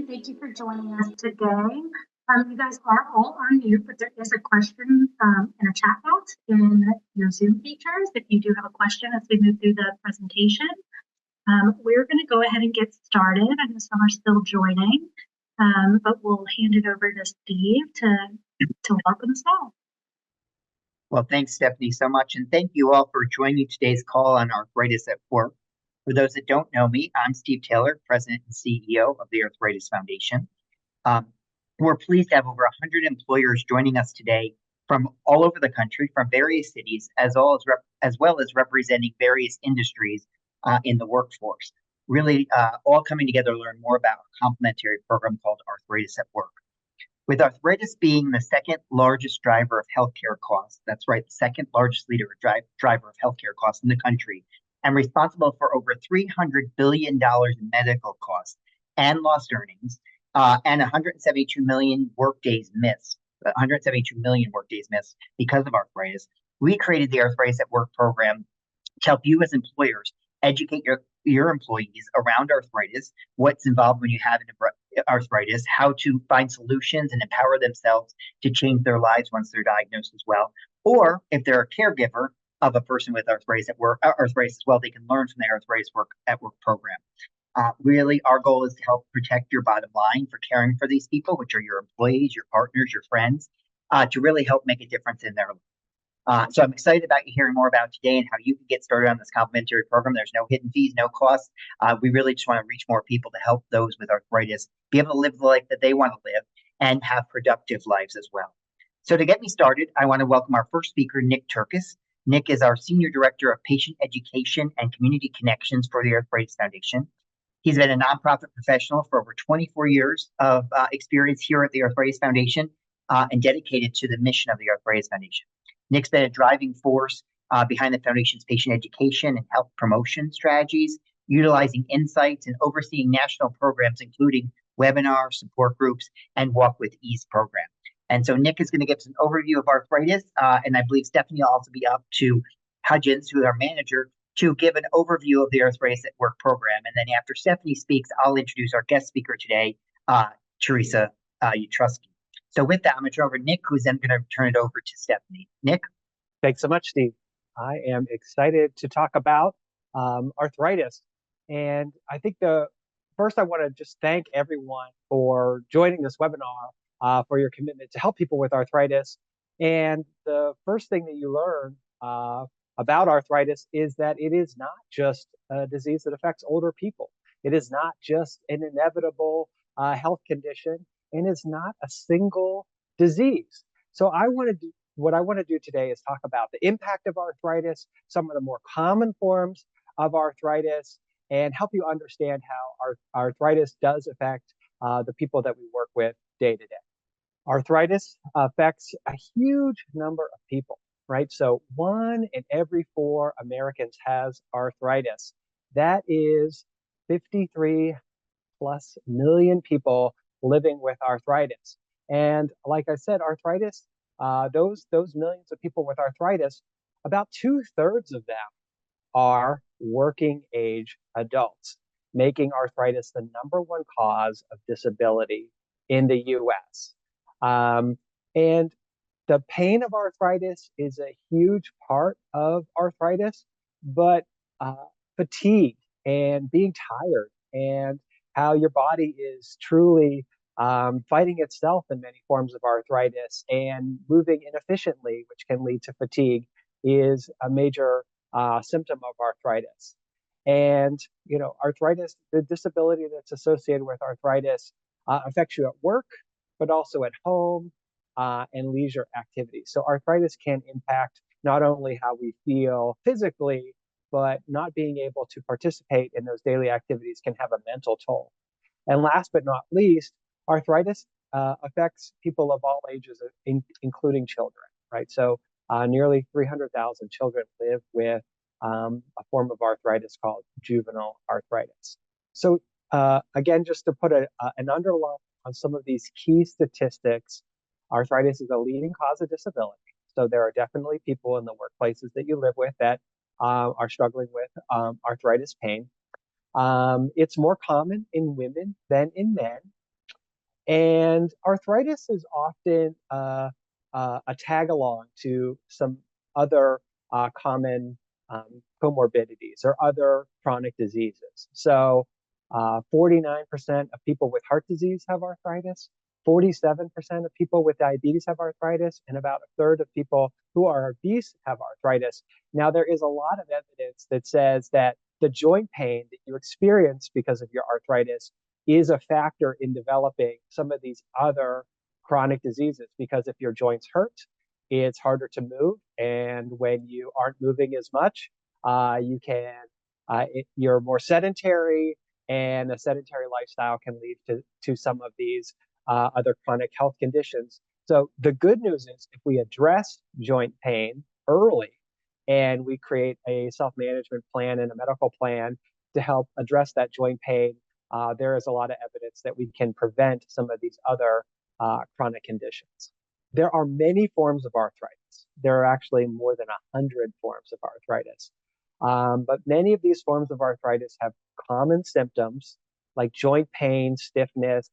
and thank you for joining us today. You guys are all on mute, but there is a question in a chat box in your Zoom features. If you do have a question as we move through the presentation, we're going to go ahead and get started. I know some are still joining, but we'll hand it over to Steve to welcome us all. Well, thanks, Stephanie, so much. And thank you all for joining today's call on Arthritis at Work. For those that don't know me, I'm Steve Taylor, President and CEO of the Arthritis Foundation. We're pleased to have over 100 employers joining us today from all over the country, from various cities, as well as representing various industries in the workforce. Really, all coming together to learn more about a complementary program called Arthritis at Work. With arthritis being the second largest driver of healthcare costs, that's right, the second largest driver of healthcare costs in the country, and responsible for over $300 billion in medical costs and lost earnings, and 172 million workdays missed, because of arthritis, we created the Arthritis at Work program to help you as employers educate your employees around arthritis, what's involved when you have arthritis, how to find solutions and empower themselves to change their lives once they're diagnosed as well. Or if they're a caregiver of a person with arthritis as well, they can learn from the Arthritis at Work program. Really, our goal is to help protect your bottom line for caring for these people, which are your employees, your partners, your friends, to really help make a difference in their life. So I'm excited about you hearing more about today and how you can get started on this complimentary program. There's no hidden fees, no costs. We really just want to reach more people to help those with arthritis be able to live the life that they want to live and have productive lives as well. So to get me started, I want to welcome our first speaker, Nick Turkas. Nick is our Senior Director of Patient Education and Community Connections for the Arthritis Foundation. He's been a nonprofit professional for over 24 years of experience here at the Arthritis Foundation and dedicated to the mission of the Arthritis Foundation. Nick's been a driving force behind the Foundation's patient education and health promotion strategies, utilizing insights and overseeing national programs, including webinars, support groups, and Walk with Ease program. And so Nick is going to give us an overview of arthritis, and I believe Stephanie will also be up to Hudgins, who is our manager, to give an overview of the Arthritis at Work program. And then after Stephanie speaks, I'll introduce our guest speaker today, Theresa Utroske. So with that, I'm going to turn over to Nick, who's then going to turn it over to Stephanie. Nick? Thanks so much, Steve. I am excited to talk about arthritis. And I think first I want to just thank everyone for joining this webinar, for your commitment to help people with arthritis. And the first thing that you learn about arthritis is that it is not just a disease that affects older people. It is not just an inevitable health condition, and it's not a single disease. So what I want to do today is talk about the impact of arthritis, some of the more common forms of arthritis, and help you understand how arthritis does affect the people that we work with day to day. Arthritis affects a huge number of people, right? So 1 in every 4 Americans has arthritis. That is 53+ million people living with arthritis. And like I said, arthritis, those millions of people with arthritis, about 2/3 of them are working age adults, making arthritis the #1 cause of disability in the US. And the pain of arthritis is a huge part of arthritis, but fatigue and being tired and how your body is truly fighting itself in many forms of arthritis and moving inefficiently, which can lead to fatigue, is a major symptom of arthritis. And, arthritis, the disability that's associated with arthritis affects you at work, but also at home and leisure activities. So arthritis can impact not only how we feel physically, but not being able to participate in those daily activities can have a mental toll. And last but not least, arthritis affects people of all ages, including children, right? So nearly 300,000 children live with a form of arthritis called juvenile arthritis. So again, just to put an underline on some of these key statistics, arthritis is a leading cause of disability. So there are definitely people in the workplaces that you live with that are struggling with arthritis pain. It's more common in women than in men. And arthritis is often a tag along to some other common comorbidities or other chronic diseases. So 49% of people with heart disease have arthritis. 47% of people with diabetes have arthritis, and about a third of people who are obese have arthritis. Now, there is a lot of evidence that says that the joint pain that you experience because of your arthritis is a factor in developing some of these other chronic diseases, because if your joints hurt, it's harder to move. And when you aren't moving as much, you're more sedentary, and a sedentary lifestyle can lead to some of these other chronic health conditions. So the good news is if we address joint pain early and we create a self-management plan and a medical plan to help address that joint pain, there is a lot of evidence that we can prevent some of these other chronic conditions. There are many forms of arthritis. There are actually more than 100 forms of arthritis. But many of these forms of arthritis have common symptoms like joint pain, stiffness,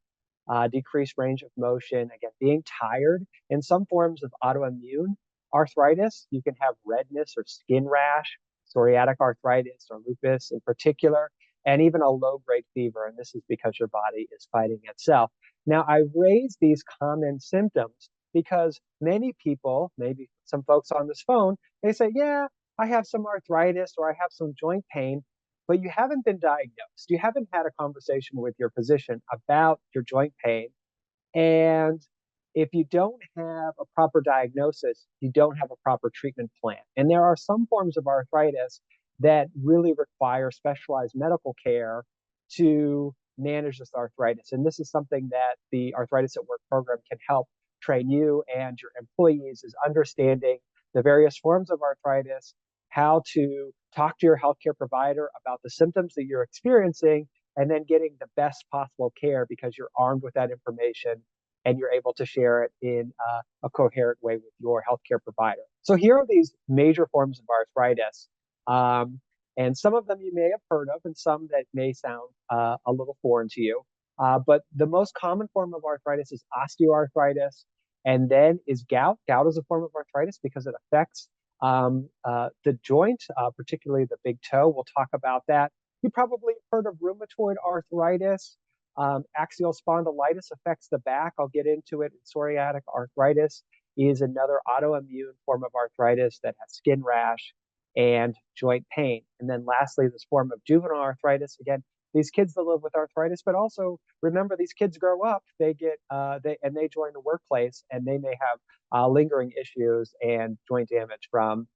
decreased range of motion, again, being tired. In some forms of autoimmune arthritis, you can have redness or skin rash, psoriatic arthritis or lupus in particular, and even a low-grade fever. And this is because your body is fighting itself. Now, I raise these common symptoms because many people, maybe some folks on this phone, they say, yeah, I have some arthritis or I have some joint pain, but you haven't been diagnosed. You haven't had a conversation with your physician about your joint pain. And if you don't have a proper diagnosis, you don't have a proper treatment plan. And there are some forms of arthritis that really require specialized medical care to manage this arthritis. And this is something that the Arthritis at Work program can help train you and your employees, is understanding the various forms of arthritis, how to talk to your healthcare provider about the symptoms that you're experiencing, and then getting the best possible care because you're armed with that information and you're able to share it in a coherent way with your healthcare provider. So here are these major forms of arthritis. And some of them you may have heard of and some that may sound a little foreign to you. But the most common form of arthritis is osteoarthritis, and then is gout. Gout is a form of arthritis because it affects the joint, particularly the big toe. We'll talk about that. You probably heard of rheumatoid arthritis. Axial spondylitis affects the back. I'll get into it. Psoriatic arthritis is another autoimmune form of arthritis that has skin rash and joint pain. And then lastly, this form of juvenile arthritis. Again, these kids that live with arthritis, but also remember, these kids grow up, they join the workplace, and they may have lingering issues and joint damage from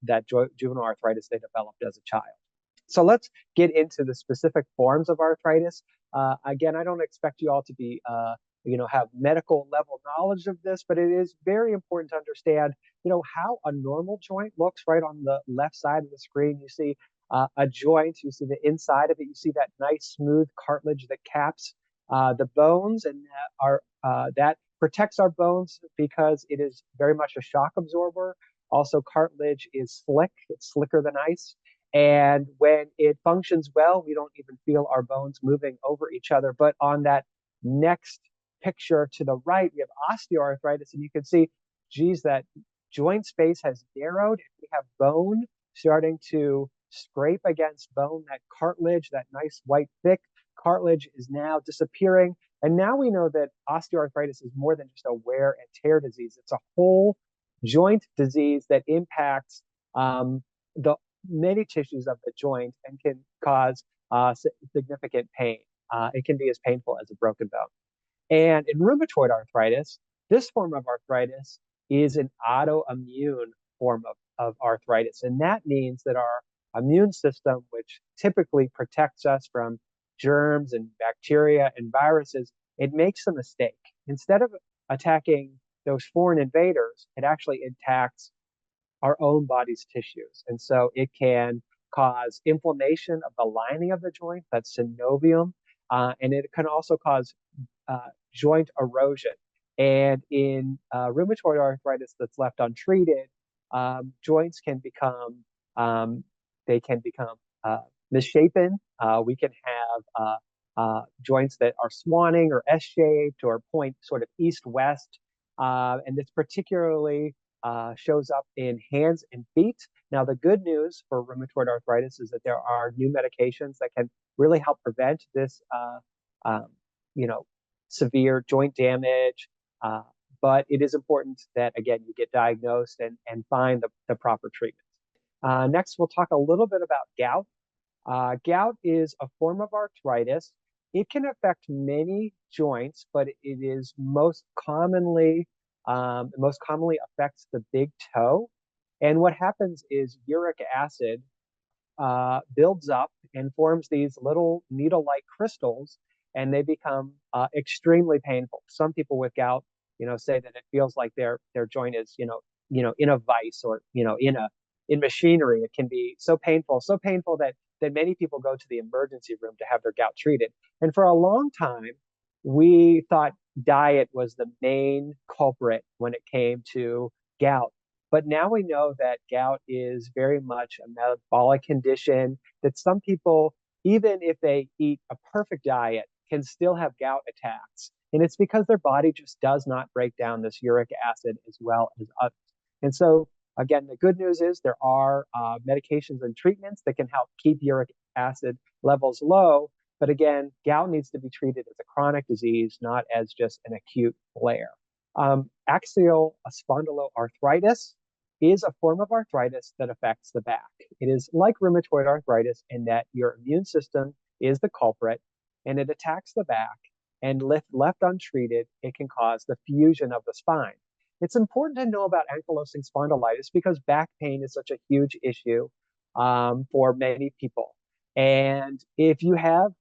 that juvenile arthritis they developed as a child. So let's get into the specific forms of arthritis. Again, I don't expect you all to be, have medical level knowledge of this, but it is very important to understand, how a normal joint looks. Right on the left side of the screen, you see a joint, you see the inside of it, you see that nice smooth cartilage that caps the bones, and that protects our bones because it is very much a shock absorber. Also, cartilage is slick, it's slicker than ice. And when it functions well, we don't even feel our bones moving over each other. But on that next picture to the right, we have osteoarthritis, and you can see, geez, that joint space has narrowed. We have bone starting to scrape against bone. That cartilage, that nice white thick cartilage, is now disappearing. And now we know that osteoarthritis is more than just a wear and tear disease. It's a whole joint disease that impacts the many tissues of the joint and can cause significant pain. It can be as painful as a broken bone. And in rheumatoid arthritis, this form of arthritis is an autoimmune form of arthritis. And that means that our immune system, which typically protects us from germs and bacteria and viruses, it makes a mistake. Instead of attacking those foreign invaders, it actually attacks our own body's tissues. And so it can cause inflammation of the lining of the joint, that's synovium, and it can also cause joint erosion. And in rheumatoid arthritis that's left untreated, joints can become misshapen. We can have joints that are swanning or S-shaped or point sort of east-west. And this particularly shows up in hands and feet. Now, the good news for rheumatoid arthritis is that there are new medications that can really help prevent this, severe joint damage. But it is important that, again, you get diagnosed and find the proper treatment. Next, we'll talk a little bit about gout. Gout is a form of arthritis. It can affect many joints, but it is most commonly affects the big toe. And what happens is uric acid builds up and forms these little needle-like crystals, and they become extremely painful. Some people with gout, say that it feels like their joint is, in a vice or, in machinery. It can be so painful that many people go to the emergency room to have their gout treated. And for a long time, we thought diet was the main culprit when it came to gout. But now we know that gout is very much a metabolic condition, that some people, even if they eat a perfect diet, can still have gout attacks. And it's because their body just does not break down this uric acid as well as others. And so, again, the good news is there are medications and treatments that can help keep uric acid levels low. But again, gout needs to be treated as a chronic disease, not as just an acute flare. Axial spondyloarthritis is a form of arthritis that affects the back. It is like rheumatoid arthritis in that your immune system is the culprit, and it attacks the back, and left untreated, it can cause the fusion of the spine. It's important to know about ankylosing spondylitis because back pain is such a huge issue for many people. And if you have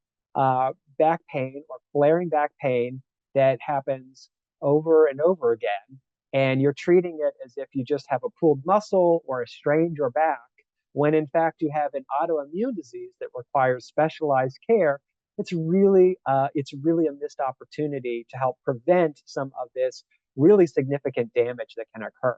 back pain or flaring back pain that happens over and over again, and you're treating it as if you just have a pulled muscle or a strained your back, when in fact you have an autoimmune disease that requires specialized care, it's really a missed opportunity to help prevent some of this really significant damage that can occur.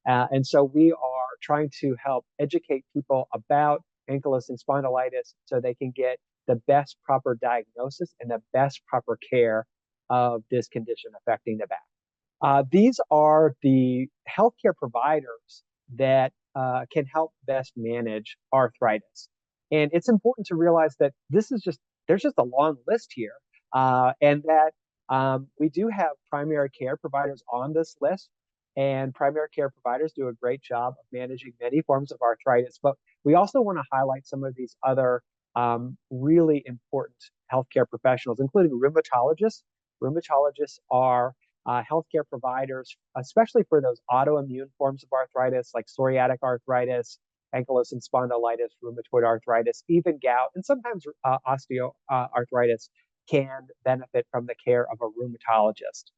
And so we are trying to help educate people about ankylosing spondylitis so they can get the best proper diagnosis and the best proper care of this condition affecting the back. These are the healthcare providers that can help best manage arthritis. And it's important to realize that there's just a long list here, and that we do have primary care providers on this list, and primary care providers do a great job of managing many forms of arthritis. But we also want to highlight some of these other really important healthcare professionals, including rheumatologists. Rheumatologists are healthcare providers, especially for those autoimmune forms of arthritis like psoriatic arthritis, ankylosing spondylitis, rheumatoid arthritis, even gout, and sometimes osteoarthritis can benefit from the care of a rheumatologist.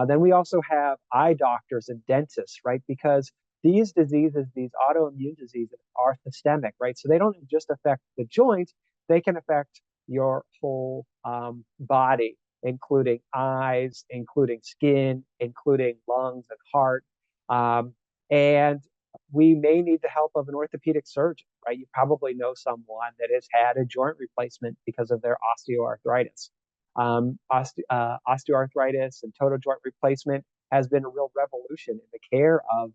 Then we also have eye doctors and dentists, right? Because these diseases, these autoimmune diseases are systemic, right? So they don't just affect the joint, they can affect your whole body, including eyes, including skin, including lungs and heart. And we may need the help of an orthopedic surgeon, right? You probably know someone that has had a joint replacement because of their osteoarthritis. Osteoarthritis and total joint replacement has been a real revolution in the care of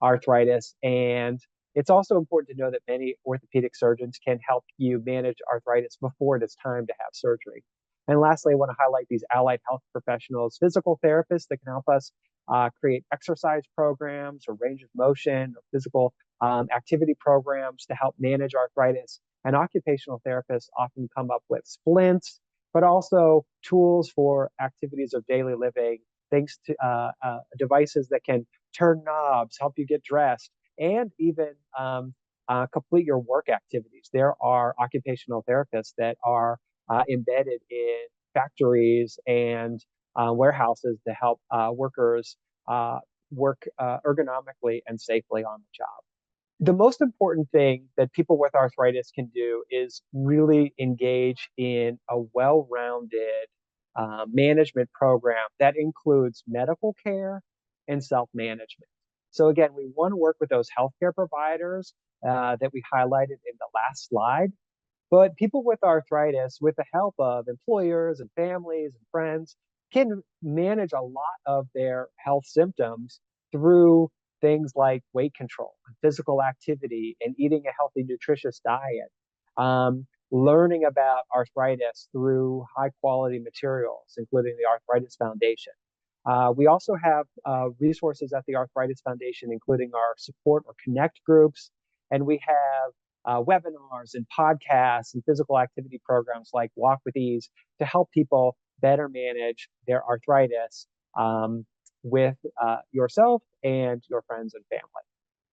arthritis. And it's also important to know that many orthopedic surgeons can help you manage arthritis before it is time to have surgery. And lastly, I want to highlight these allied health professionals, physical therapists that can help us create exercise programs or range of motion or physical activity programs to help manage arthritis. And occupational therapists often come up with splints, but also tools for activities of daily living, thanks to devices that can turn knobs, help you get dressed, and even complete your work activities. There are occupational therapists that are embedded in factories and warehouses to help workers work ergonomically and safely on the job. The most important thing that people with arthritis can do is really engage in a well-rounded management program that includes medical care and self-management. So again, we want to work with those healthcare providers that we highlighted in the last slide. But people with arthritis, with the help of employers and families and friends, can manage a lot of their health symptoms through things like weight control and physical activity and eating a healthy, nutritious diet. Learning about arthritis through high quality materials, including the Arthritis Foundation. We also have resources at the Arthritis Foundation, including our support or connect groups, and we have webinars and podcasts and physical activity programs like Walk with Ease to help people better manage their arthritis with yourself and your friends and family.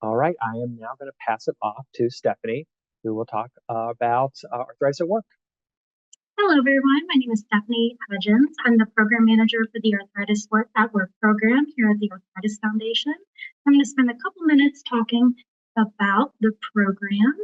All right, I am now going to pass it off to Stephanie, who will talk about arthritis at work. Hello, everyone. My name is Stephanie Hudgins. I'm the program manager for the Arthritis Work at Work program here at the Arthritis Foundation. I'm going to spend a couple minutes talking about the program.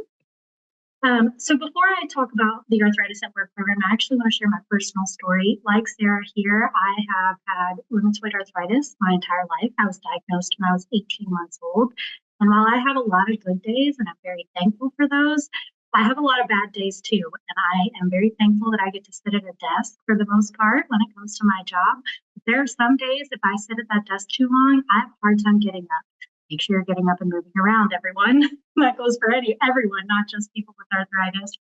So before I talk about the Arthritis at Work program, I actually want to share my personal story. Like Sarah here, I have had rheumatoid arthritis my entire life. I was diagnosed when I was 18 months old. And while I have a lot of good days, and I'm very thankful for those, I have a lot of bad days too. And I am very thankful that I get to sit at a desk for the most part when it comes to my job. But there are some days, if I sit at that desk too long, I have a hard time getting up. Make sure you're getting up and moving around, everyone. That goes for everyone, not just people with arthritis.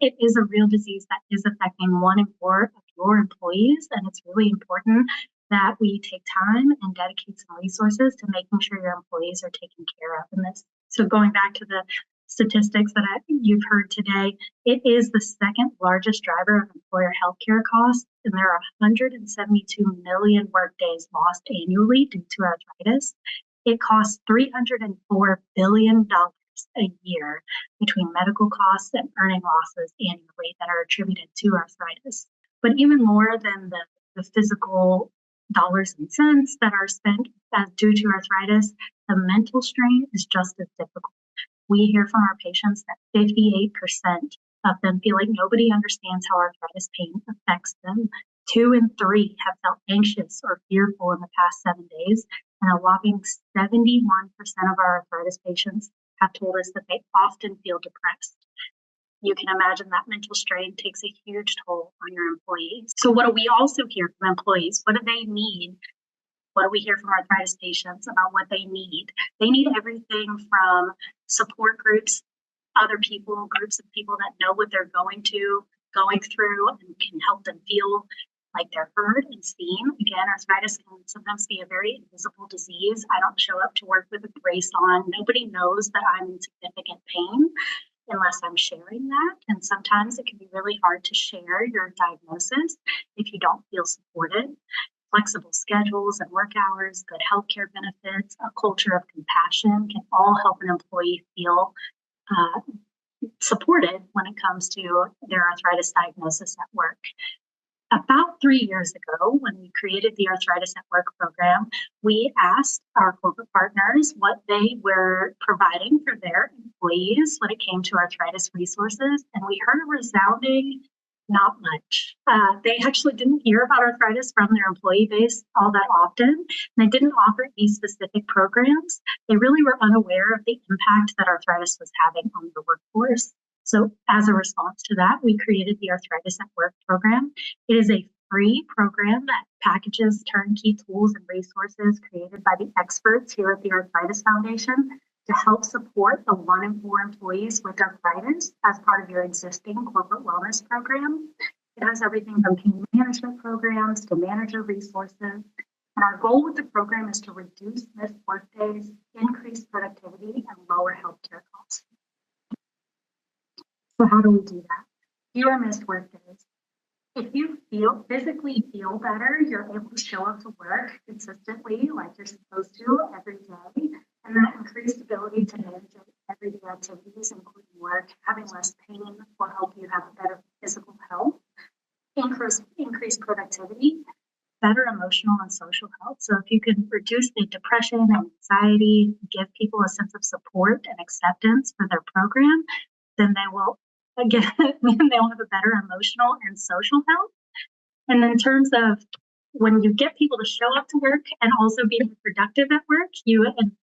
It is a real disease that is affecting 1 in 4 of your employees, and it's really important that we take time and dedicate some resources to making sure your employees are taken care of in this. So going back to the statistics that you've heard today, it is the second largest driver of employer healthcare costs, and there are 172 million workdays lost annually due to arthritis. It costs $304 billion a year between medical costs and earning losses annually that are attributed to arthritis. But even more than the physical dollars and cents that are spent due to arthritis, the mental strain is just as difficult. We hear from our patients that 58% of them feel like nobody understands how arthritis pain affects them. 2 in 3 have felt anxious or fearful in the past 7 days, and a whopping 71% of our arthritis patients have told us that they often feel depressed. You can imagine that mental strain takes a huge toll on your employees. So what do we also hear from employees? What do they need? What do we hear from arthritis patients about what they need? They need everything from support groups, other people, groups of people that know what they're going through and can help them feel like they're heard and seen. Again, arthritis can sometimes be a very invisible disease. I don't show up to work with a brace on. Nobody knows that I'm in significant pain unless I'm sharing that. And sometimes it can be really hard to share your diagnosis if you don't feel supported. Flexible schedules and work hours, good healthcare benefits, a culture of compassion can all help an employee feel supported when it comes to their arthritis diagnosis at work. About 3 years ago, when we created the Arthritis at Work program, we asked our corporate partners what they were providing for their employees when it came to arthritis resources, and we heard a resounding not much. They actually didn't hear about arthritis from their employee base all that often. They didn't offer any specific programs. They really were unaware of the impact that arthritis was having on the workforce. So as a response to that, we created the Arthritis at Work program. It is a free program that packages turnkey tools and resources created by the experts here at the Arthritis Foundation to help support the 1 in 4 employees with arthritis as part of your existing corporate wellness program. It has everything from pain management programs to manager resources. And our goal with the program is to reduce missed workdays, increase productivity, and lower healthcare costs. So how do we do that? Fewer missed workdays. If you physically feel better, you're able to show up to work consistently like you're supposed to every day. And that increased ability to manage everyday activities, including work, having less pain will help you have better physical health, increase productivity, better emotional and social health. So if you can reduce the depression and anxiety, give people a sense of support and acceptance for their program, then they will have a better emotional and social health. And in terms of when you get people to show up to work and also be productive at work, you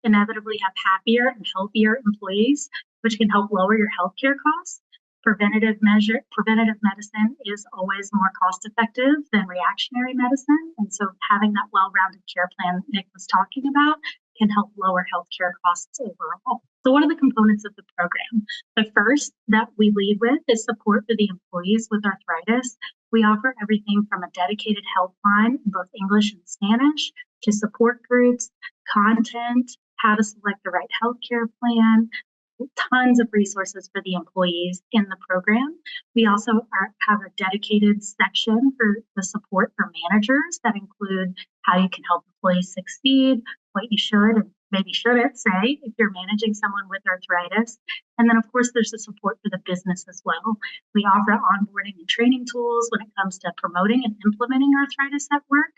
inevitably have happier and healthier employees, which can help lower your healthcare costs. Preventative medicine is always more cost effective than reactionary medicine. And so having that well-rounded care plan Nick was talking about can help lower healthcare costs overall. So what are the components of the program? The first that we lead with is support for the employees with arthritis. We offer everything from a dedicated helpline in both English and Spanish to support groups, content, how to select the right healthcare plan, tons of resources for the employees in the program. We also have a dedicated section for the support for managers that include how you can help employees succeed, what you should and maybe shouldn't say if you're managing someone with arthritis. And then, of course, there's the support for the business as well. We offer onboarding and training tools when it comes to promoting and implementing arthritis at work.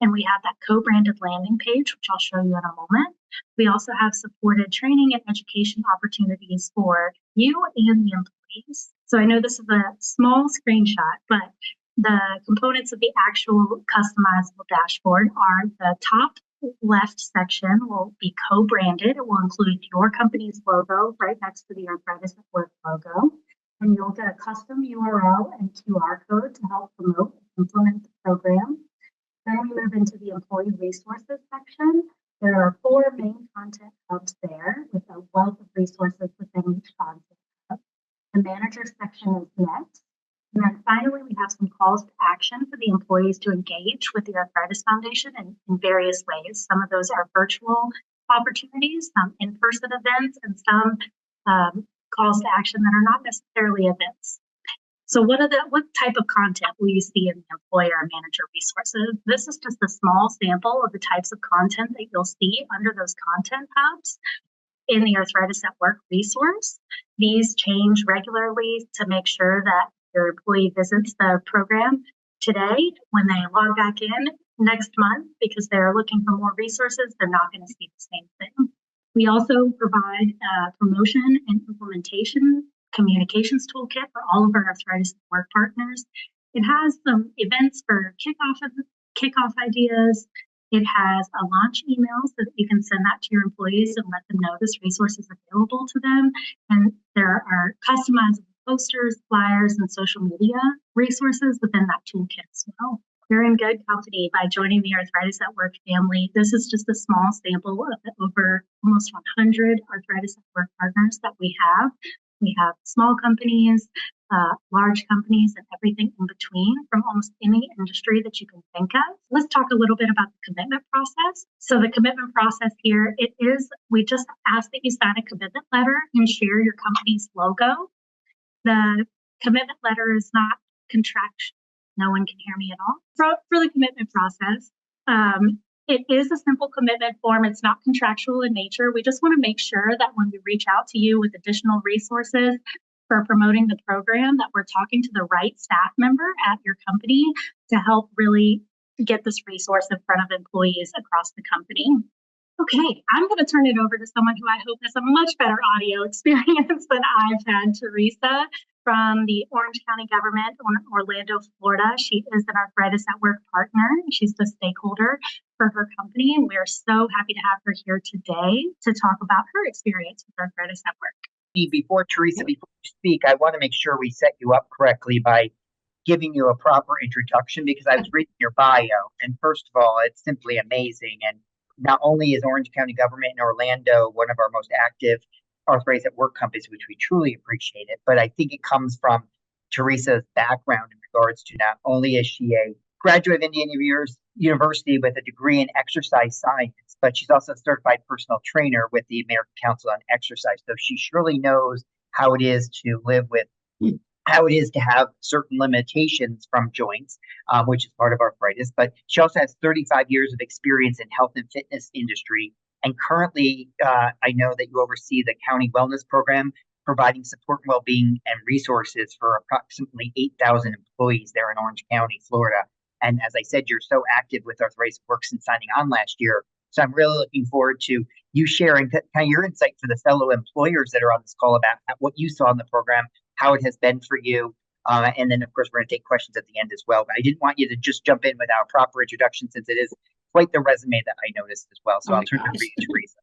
And we have that co-branded landing page, which I'll show you in a moment. We also have supported training and education opportunities for you and the employees. So I know this is a small screenshot, but the components of the actual customizable dashboard are the top left section will be co-branded. It will include your company's logo right next to the Arthritis at Work logo. And you'll get a custom URL and QR code to help promote and implement the program. Then we move into the employee resources section. There are 4 main content hubs there with a wealth of resources within each content hub. The manager section is next. And then finally, we have some calls to action for the employees to engage with the Arthritis Foundation in various ways. Some of those are virtual opportunities, some in-person events, and some calls to action that are not necessarily events. So what type of content will you see in the employer and manager resources? This is just a small sample of the types of content that you'll see under those content hubs in the Arthritis at Work resource. These change regularly to make sure that your employee visits the program today. When they log back in next month, because they're looking for more resources, they're not going to see the same thing. We also provide promotion and implementation communications toolkit for all of our Arthritis at Work partners. It has some events for kickoff ideas. It has a launch email so that you can send that to your employees and let them know this resource is available to them. And there are customizable posters, flyers, and social media resources within that toolkit as well. You're in good company by joining the Arthritis at Work family. This is just a small sample of the over almost 100 Arthritis at Work partners that we have. We have small companies, large companies, and everything in between from almost any industry that you can think of. Let's talk a little bit about the commitment process. So the commitment process here, we just ask that you sign a commitment letter and share your company's logo. The commitment letter is not contractual. No one can hear me at all. For the commitment process, it is a simple commitment form. It's not contractual in nature. We just want to make sure that when we reach out to you with additional resources for promoting the program, that we're talking to the right staff member at your company to help really get this resource in front of employees across the company. Okay, I'm going to turn it over to someone who I hope has a much better audio experience than I've had, Theresa, from the Orange County government in Orlando, Florida. She is an Arthritis at Work partner. She's the stakeholder for her company, and we're so happy to have her here today to talk about her experience with Arthritis at Work. Before you speak, I want to make sure we set you up correctly by giving you a proper introduction, because I was reading your bio, and first of all, it's simply amazing. And not only is Orange County government in Orlando one of our most active Arthritis at Work companies, which we truly appreciate it, but I think it comes from Theresa's background in regards to not only is she a graduate of Indiana University with a degree in exercise science, but she's also a certified personal trainer with the American Council on Exercise. So she surely knows how it is to live with, how it is to have certain limitations from joints, which is part of arthritis. But she also has 35 years of experience in health and fitness industry. And currently, I know that you oversee the county wellness program, providing support, well-being, and resources for approximately 8,000 employees there in Orange County, Florida. And as I said, you're so active with Arthritis Work since signing on last year. So I'm really looking forward to you sharing kind of your insight for the fellow employers that are on this call about what you saw in the program, how it has been for you. And then, of course, we're going to take questions at the end as well. But I didn't want you to just jump in without a proper introduction, since it is quite the resume that I noticed as well. So I'll turn it over to you, Theresa.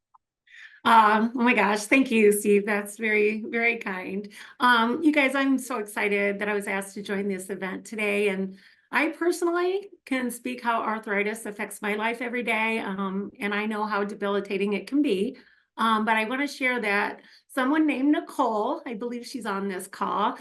Oh my gosh, thank you, Steve. That's very, very kind. You guys, I'm so excited that I was asked to join this event today. And I personally can speak how arthritis affects my life every day. And I know how debilitating it can be. But I want to share that someone named Nicole, I believe she's on this call.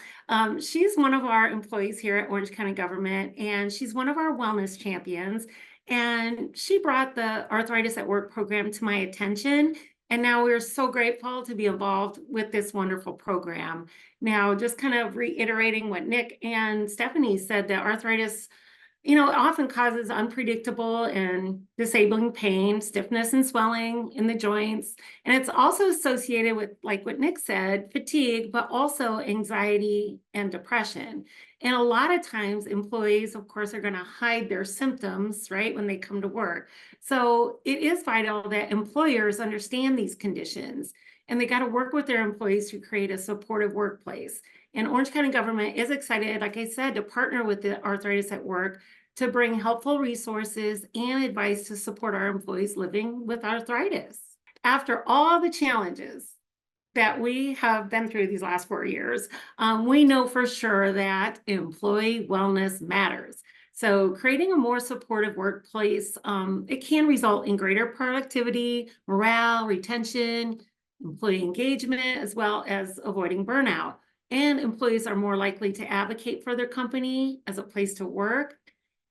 She's one of our employees here at Orange County Government, and she's one of our wellness champions. And she brought the Arthritis at Work program to my attention. And now we're so grateful to be involved with this wonderful program. Now, just kind of reiterating what Nick and Stephanie said, that arthritis, often causes unpredictable and disabling pain, stiffness and swelling in the joints. And it's also associated with, like what Nick said, fatigue, but also anxiety and depression. And a lot of times employees, of course, are going to hide their symptoms, right, when they come to work. So it is vital that employers understand these conditions, and they got to work with their employees to create a supportive workplace. And Orange County Government is excited, like I said, to partner with the Arthritis at Work to bring helpful resources and advice to support our employees living with arthritis. After all the challenges that we have been through these last 4 years, we know for sure that employee wellness matters. So creating a more supportive workplace, it can result in greater productivity, morale, retention, employee engagement, as well as avoiding burnout. And employees are more likely to advocate for their company as a place to work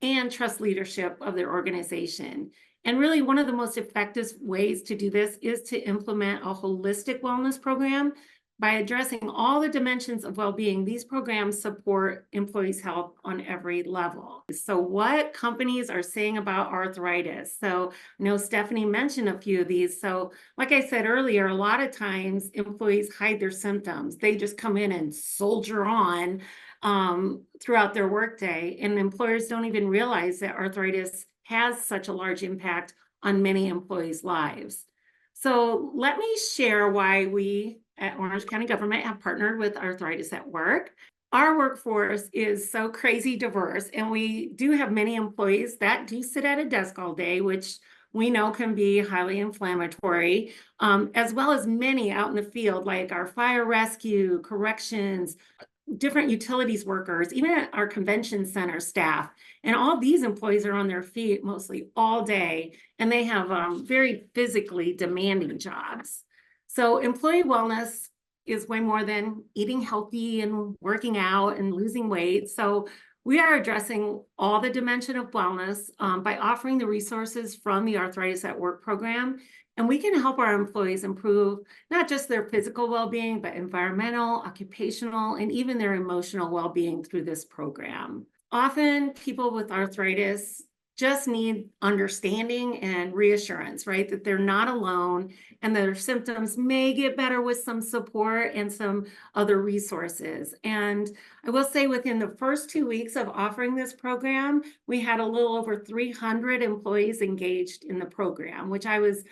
and trust leadership of their organization. And really, one of the most effective ways to do this is to implement a holistic wellness program. By addressing all the dimensions of well-being, these programs support employees' health on every level. So what companies are saying about arthritis? So I know Stephanie mentioned a few of these. So like I said earlier, a lot of times employees hide their symptoms. They just come in and soldier on throughout their workday, and employers don't even realize that arthritis has such a large impact on many employees' lives. So let me share why we at Orange County Government have partnered with Arthritis at Work. Our workforce is so crazy diverse, and we do have many employees that do sit at a desk all day, which we know can be highly inflammatory, as well as many out in the field, like our fire rescue, corrections, different utilities workers, even our convention center staff. And all these employees are on their feet mostly all day, and they have very physically demanding jobs. So employee wellness is way more than eating healthy and working out and losing weight. So we are addressing all the dimension of wellness by offering the resources from the Arthritis at Work program. And we can help our employees improve not just their physical well-being, but environmental, occupational, and even their emotional well-being through this program. Often people with arthritis just need understanding and reassurance, right? That they're not alone and their symptoms may get better with some support and some other resources. And I will say within the first 2 weeks of offering this program, we had a little over 300 employees engaged in the program, which I was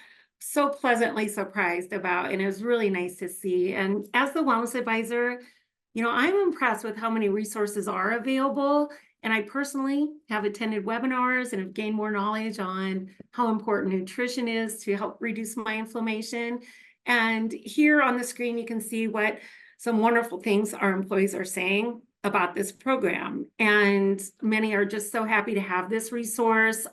so pleasantly surprised about, and it was really nice to see. And as the wellness advisor, I'm impressed with how many resources are available. And I personally have attended webinars and have gained more knowledge on how important nutrition is to help reduce my inflammation. And here on the screen, you can see what some wonderful things our employees are saying about this program. And many are just so happy to have this resource.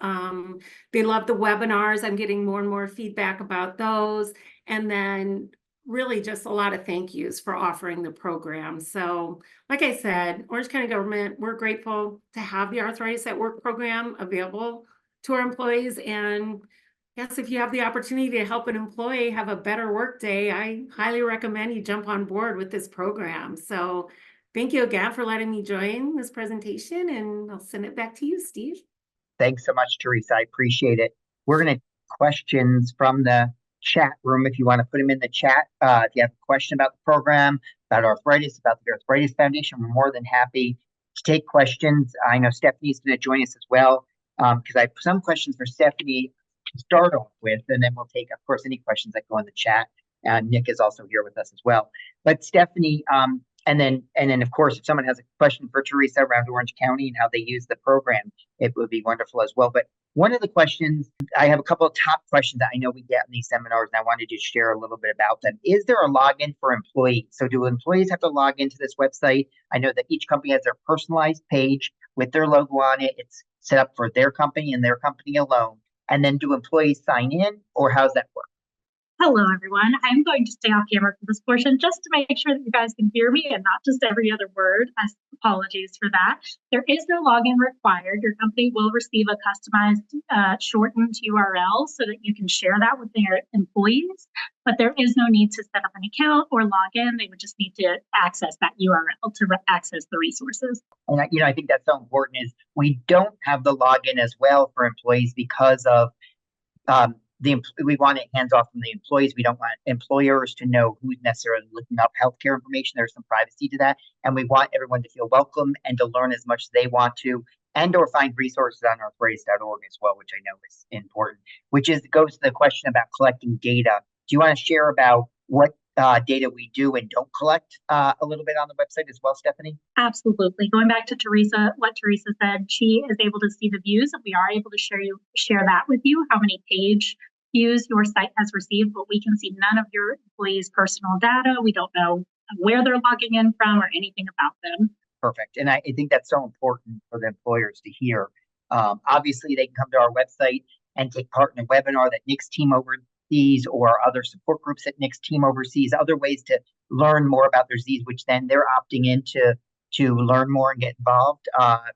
They love the webinars. I'm getting more and more feedback about those. And then really just a lot of thank yous for offering the program. So like I said, Orange County Government, we're grateful to have the Arthritis at Work program available to our employees. And yes, if you have the opportunity to help an employee have a better work day, I highly recommend you jump on board with this program. So thank you again for letting me join this presentation, and I'll send it back to you, Steve. Thanks so much, Theresa. I appreciate it. We're going to questions from the chat room. If you want to put them in the chat, if you have a question about the program, about arthritis, about the Arthritis Foundation, we're more than happy to take questions. I know Stephanie's going to join us as well, because I have some questions for Stephanie to start off with, and then we'll take, of course, any questions that go in the chat. Nick is also here with us as well. But Stephanie, and then, of course, if someone has a question for Theresa around Orange County and how they use the program, it would be wonderful as well. But one of the questions, I have a couple of top questions that I know we get in these seminars, and I wanted to share a little bit about them. Is there a login for employees? So do employees have to log into this website? I know that each company has their personalized page with their logo on it. It's set up for their company and their company alone. And then do employees sign in, or how's that work? Hello, everyone. I'm going to stay off camera for this portion just to make sure that you guys can hear me and not just every other word. Apologies for that. There is no login required. Your company will receive a customized shortened URL so that you can share that with their employees, but there is no need to set up an account or log in. They would just need to access that URL to access the resources. And I think that's so important is we don't have the login as well for employees because of we want it hands off from the employees. We don't want employers to know who's necessarily looking up healthcare information. There's some privacy to that. And we want everyone to feel welcome and to learn as much as they want to, and or find resources on arthritis.org as well, which I know is important, goes to the question about collecting data. Do you want to share about what data we do and don't collect a little bit on the website as well, Stephanie? Absolutely. Going back to what Theresa said, she is able to see the views, and we are able to share that with you, how many page views your site has received, but we can see none of your employees' personal data. We don't know where they're logging in from or anything about them. Perfect. And I think that's so important for the employers to hear. Obviously, they can come to our website and take part in a webinar that Nick's team oversees, or other support groups that Nick's team oversees, other ways to learn more about their disease, which then they're opting into to learn more and get involved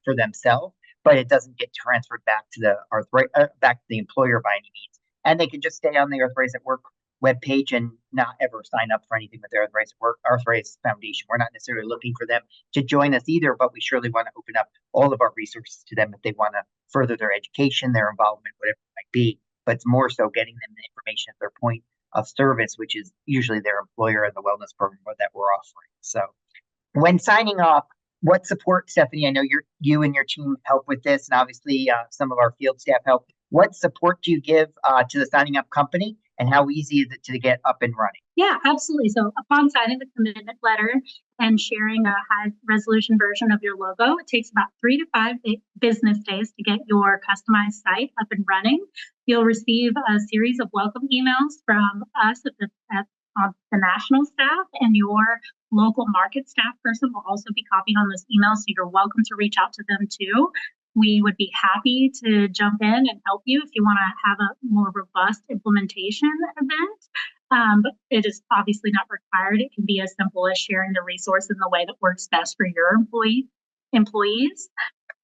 for themselves, but it doesn't get transferred back to the employer by any means. And they can just stay on the Arthritis at Work webpage and not ever sign up for anything with the Arthritis Foundation. We're not necessarily looking for them to join us either, but we surely want to open up all of our resources to them if they want to further their education, their involvement, whatever it might be. But it's more so getting them the information at their point of service, which is usually their employer and the wellness program that we're offering. So when signing off, what support, Stephanie? I know you and your team help with this, and obviously some of our field staff help. What support do you give to the signing up company, and how easy is it to get up and running? Yeah, absolutely. So upon signing the commitment letter and sharing a high resolution version of your logo, it takes about 3 to 5 business days to get your customized site up and running. You'll receive a series of welcome emails from us at the national staff, and your local market staff person will also be copied on this email, so you're welcome to reach out to them too. We would be happy to jump in and help you if you want to have a more robust implementation event. But it is obviously not required. It can be as simple as sharing the resource in the way that works best for your employees.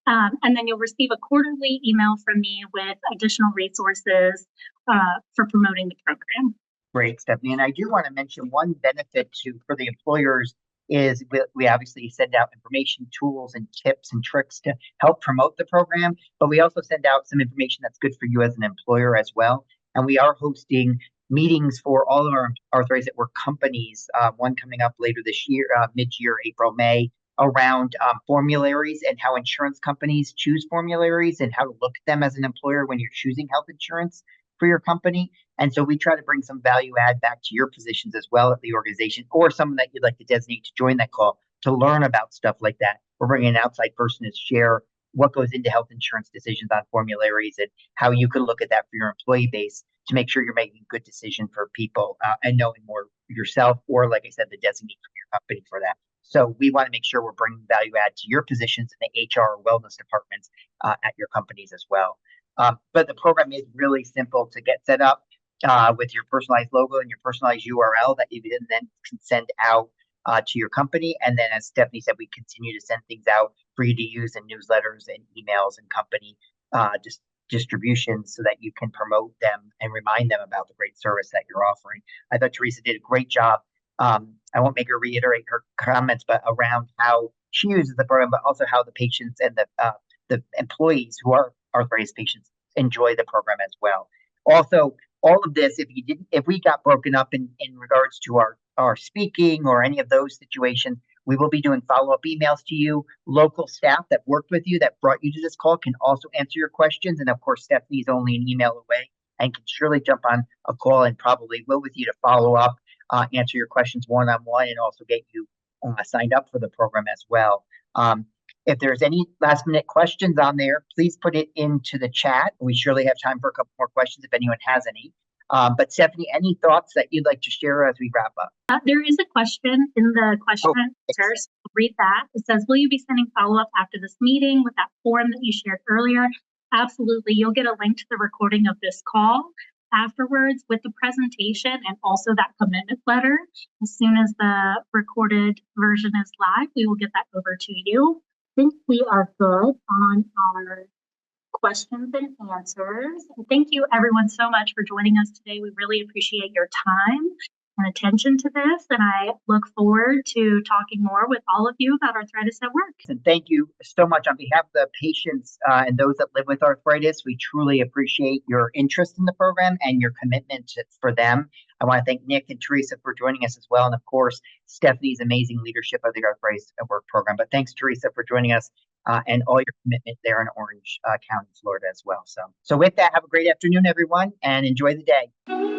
And then you'll receive a quarterly email from me with additional resources for promoting the program. Great, Stephanie. And I do want to mention one benefit for the employers is we obviously send out information, tools, and tips and tricks to help promote the program, but we also send out some information that's good for you as an employer as well. And we are hosting meetings for all of our Arthritis at Work companies, one coming up later this year, mid-year, April, May, around formularies and how insurance companies choose formularies and how to look at them as an employer when you're choosing health insurance for your company. And so we try to bring some value add back to your positions as well at the organization, or someone that you'd like to designate to join that call to learn about stuff like that. We're bringing an outside person to share what goes into health insurance decisions on formularies and how you can look at that for your employee base to make sure you're making a good decision for people and knowing more yourself, or like I said, the designate from your company for that. So we want to make sure we're bringing value add to your positions in the HR or wellness departments at your companies as well. But the program is really simple to get set up with your personalized logo and your personalized URL that you then can send out to your company. And then, as Stephanie said, we continue to send things out for you to use in newsletters and emails and company distributions so that you can promote them and remind them about the great service that you're offering. I thought Theresa did a great job. I won't make her reiterate her comments, but around how she uses the program, but also how the patients and the employees who are arthritis patients enjoy the program as well. Also, all of this, if we got broken up in regards to our speaking or any of those situations, we will be doing follow-up emails to you. Local staff that worked with you, that brought you to this call, can also answer your questions. And of course, Stephanie's only an email away and can surely jump on a call and probably will with you to follow up, answer your questions one-on-one, and also get you signed up for the program as well. If there's any last minute questions on there, please put it into the chat. We surely have time for a couple more questions if anyone has any. But Stephanie, any thoughts that you'd like to share as we wrap up? There is a question in the question answers. Read that. It says, will you be sending follow-up after this meeting with that form that you shared earlier? Absolutely. You'll get a link to the recording of this call afterwards with the presentation and also that commitment letter. As soon as the recorded version is live, we will get that over to you. I think we are good on our questions and answers. And thank you everyone so much for joining us today. We really appreciate your time and attention to this, and I look forward to talking more with all of you about arthritis at work. And thank you so much on behalf of the patients and those that live with arthritis. We truly appreciate your interest in the program and your commitment for them. I want to thank Nick and Theresa for joining us as well, and of course, Stephanie's amazing leadership of the Arthritis at Work program. But thanks, Theresa, for joining us and all your commitment there in Orange County, Florida as well. So with that, have a great afternoon, everyone, and enjoy the day.